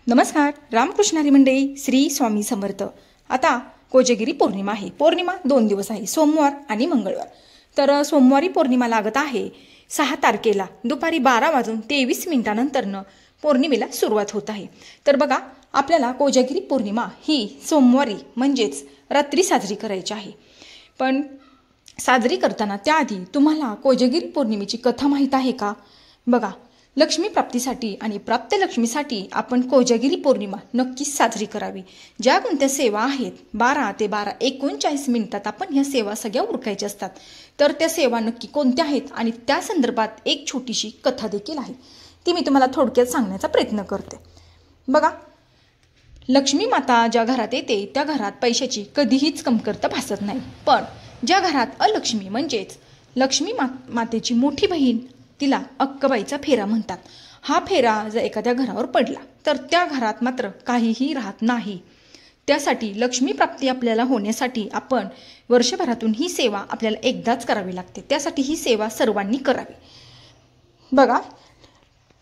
नमस्कार. रामकृष्ण हरी मंडळी, श्री स्वामी समर्थ. आता कोजागिरी पौर्णिमा आहे. पौर्णिमा 2 दिवस आहे, सोमवार आणि मंगळवार. तर सोमवारी पौर्णिमा लागत आहे 6 तारखेला दुपारी 12:23 पौर्णिमेला सुरुवात होत आहे. तर बघा, आपल्याला कोजागिरी पौर्णिमा ही सोमवारी म्हणजेच रात्री साजरी करायची आहे. पण साजरी करताना त्याआधी तुम्हाला कोजागिरी पौर्णिमेची कथा माहीत आहे का? बघा, लक्ष्मी प्राप्तीसाठी आणि प्राप्त लक्ष्मीसाठी आपण कोजागिरी पौर्णिमा नक्कीच साजरी करावी. ज्या कोणत्या सेवा आहेत 12 ते 12:39 आपण ह्या सेवा सगळ्या उरकायच्या असतात. तर त्या सेवा नक्की कोणत्या आहेत आणि त्या संदर्भात एक छोटीशी कथा देखील आहे, ती मी तुम्हाला थोडक्यात सांगण्याचा प्रयत्न करते. बघा, लक्ष्मी माता ज्या घरात येते त्या घरात पैशाची कधीहीच कमतरता भासत नाही. पण ज्या घरात अलक्ष्मी म्हणजेच लक्ष्मी मातेची मोठी बहीण, तिला अक्कबाईचा फेरा म्हणतात. हा फेरा जर एखाद्या घरावर पडला तर त्या घरात मात्र काहीही राहत नाही. त्यासाठी लक्ष्मी प्राप्ती आपल्याला होण्यासाठी आपण वर्षभरातून ही सेवा आपल्याला एकदाच करावी लागते. त्यासाठी ही सेवा सर्वांनी करावी. बघा,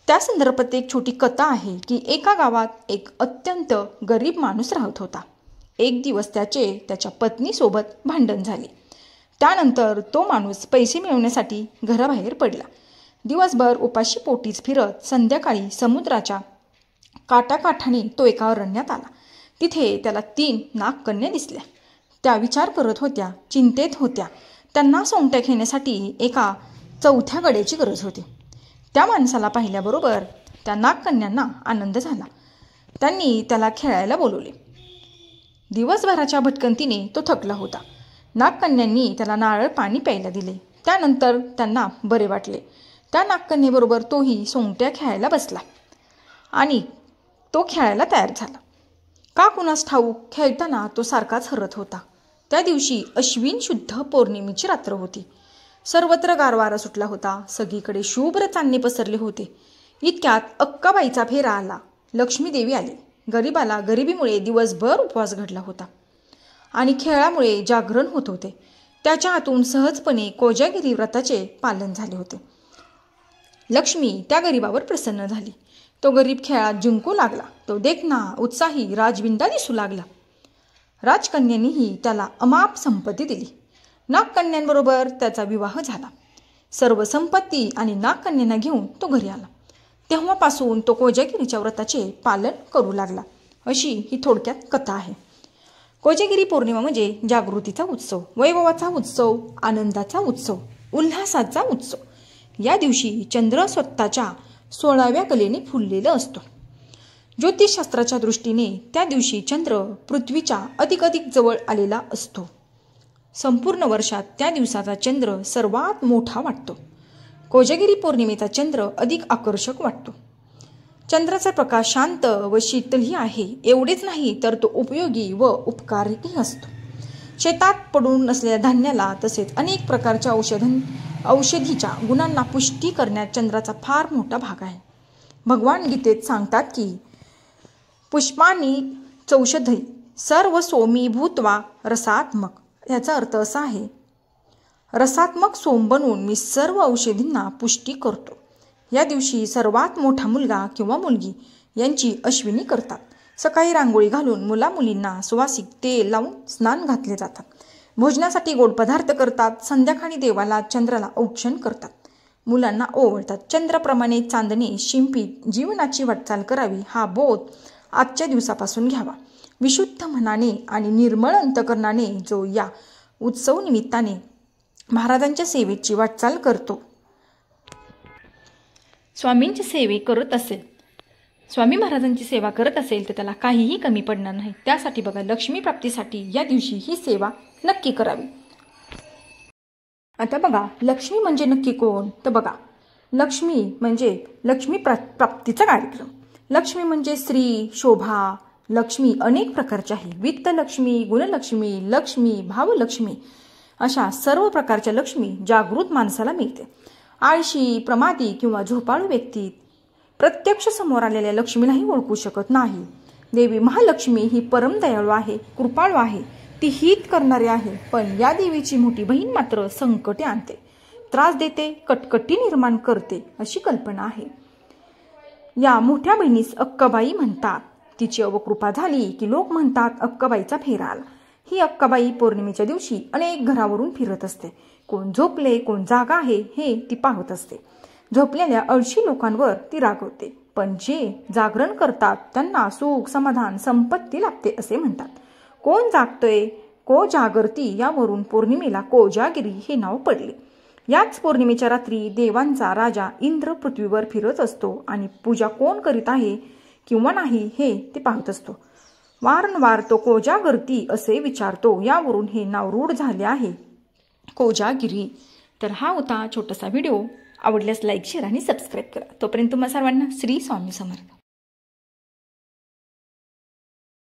त्या संदर्भात एक छोटी कथा आहे की एका गावात एक अत्यंत गरीब माणूस राहत होता. एक दिवस त्याच्या पत्नीसोबत भांडण झाले. त्यानंतर तो माणूस पैसे मिळवण्यासाठी घराबाहेर पडला. दिवसभर उपाशी पोटीच फिरत संध्याकाळी समुद्राच्या काठाकाठाने तो एका अरण्यात आला. तिथे त्याला 3 नागकन्या दिसल्या. त्या विचार करत होत्या, चिंतेत होत्या. त्यांना सोंगट्या घेण्यासाठी एका 4थ्या गड्याची गरज होती. त्या माणसाला पाहिल्याबरोबर त्या नागकन्यांना आनंद झाला. त्यांनी त्याला खेळायला बोलवले. दिवसभराच्या भटकंतीने तो थकला होता. नागकन्यांनी त्याला नारळ पाणी प्यायला दिले. त्यानंतर त्यांना बरे वाटले. त्या नागकन्येबरोबर तोही सोंगट्या खेळायला बसला आणि तो खेळायला तयार झाला. का कुणास ठाऊक खेळताना तो सारखाच हरत होता. त्या दिवशी अश्विन शुद्ध पौर्णिमेची रात्र होती. सर्वत्र गारवारा सुटला होता. सगळीकडे शुभ्र चांदणे पसरले होते. इतक्यात अक्काबाईचा फेरा आला. लक्ष्मी देवी आली. गरीबाला गरिबीमुळे दिवसभर उपवास घडला होता आणि खेळामुळे जागरण होत होते. त्याच्या हातून सहजपणे कोजागिरी व्रताचे पालन झाले होते. लक्ष्मी त्या गरीबावर प्रसन्न झाली. तो गरीब खेळात जिंकू लागला. तो देखणा, उत्साही, राजविंदा दिसू लागला. राजकन्यांनीही त्याला अमाप संपत्ती दिली. नागकन्यांबरोबर त्याचा विवाह झाला. सर्व संपत्ती आणि नागकन्यांना घेऊन तो घरी आला. तेव्हापासून तो कोजागिरीच्या व्रताचे पालन करू लागला. अशी ही थोडक्यात कथा आहे. कोजागिरी पौर्णिमा म्हणजे जागृतीचा उत्सव, वैभवाचा उत्सव, आनंदाचा उत्सव, उल्हासाचा उत्सव. या दिवशी चंद्र स्वतःच्या 16व्या कलेने फुललेला असतो. ज्योतिषशास्त्राच्या दृष्टीने त्या दिवशी चंद्र पृथ्वीच्या अधिक जवळ आलेला असतो. संपूर्ण वर्षात त्या दिवसाचा चंद्र सर्वात मोठा वाटतो. कोजागिरी पौर्णिमेचा चंद्र अधिक आकर्षक वाटतो. चंद्राचा प्रकाश शांत व शीतलही आहे. एवढेच नाही तर तो उपयोगी व उपकारीही असतो. शेतात पडून असलेल्या धान्याला तसेच अनेक प्रकारच्या औषधीच्या गुणांना पुष्टी करण्यात चंद्राचा फार मोठा भाग आहे. भगवान गीतेत सांगतात की पुष्पानी चौषधी सर्व सोमी भूत्वा रसात्मक. याचा अर्थ असा आहे, रसात्मक सोम बनवून मी सर्व औषधींना पुष्टी करतो. या दिवशी सर्वात मोठा मुलगा किंवा मुलगी यांची अश्विनी करतात. सकाळी रांगोळी घालून मुलामुलींना सुवासिक तेल लावून स्नान घातले जातात. भोजनासाठी गोड पदार्थ करतात. संध्याकाळी देवाला चंद्राला औक्षण करतात. मुलांना ओवाळतात. चंद्राप्रमाणे चांदणे शिंपीत जीवनाची वाटचाल करावी हा बोध आजच्या दिवसापासून घ्यावा. विशुद्ध मनाने आणि निर्मळ अंतकरणाने जो या उत्सव निमित्ताने महाराजांच्या सेवेची वाटचाल करतो, स्वामी महाराजांची सेवा करत असेल तर त्याला काहीही कमी पडणार नाही. त्यासाठी बघा, लक्ष्मी प्राप्तीसाठी या दिवशी ही सेवा नक्की करावी. आता बघा, लक्ष्मी म्हणजे नक्की कोण? तर बघा, लक्ष्मी म्हणजे लक्ष्मी प्राप्तीचा कार्यक्रम. लक्ष्मी म्हणजे श्री, शोभा. लक्ष्मी अनेक प्रकारची आहे. वित्त लक्ष्मी, गुणलक्ष्मी, लक्ष्मी, भावलक्ष्मी अशा सर्व प्रकारच्या लक्ष्मी जागृत माणसाला मिळते. आळशी, प्रमादी किंवा झोपाळू व्यक्ती प्रत्यक्ष समोर आलेल्या लक्ष्मीलाही ओळखू शकत नाही. देवी महालक्ष्मी ही परम दयाळू आहे, कृपाळू आहे. ती हित करणारी आहे. पण या देवीची मोठी बहीण मात्र संकटे आणते, त्रास देते, कटकटी निर्माण करते अशी कल्पना आहे. या मोठ्या बहिणीस अक्काबाई म्हणतात. तिची अवकृपा झाली की लोक म्हणतात अक्काबाईचा फेरा आला. ही अक्काबाई पौर्णिमेच्या दिवशी अनेक घरावरून फिरत असते. कोण झोपले कोण जागा आहे हे ती पाहत असते. झोपलेल्या अळशी लोकांवर ती रागवते, पण जे जागरण करतात त्यांना सुख समाधान संपत्ती लाभते असे म्हणतात. कोण जागतोय को जागरती यावरून पौर्णिमेला कोजागिरी हे नाव पडले. याच पौर्णिमेच्या रात्री देवांचा राजा इंद्र पृथ्वीवर फिरत असतो आणि पूजा कोण करीत आहे किंवा नाही हे ते पाहत असतो. वारंवार तो कोजागरती असे विचारतो. यावरून हे नाव रूढ झाले आहे कोजागिरी. तर हा होता छोटासा व्हिडिओ. आवडल्यास लाईक शेअर आणि सबस्क्राईब करा. तोपर्यंत तुम्हा सर्वांना श्री स्वामी समर्थ.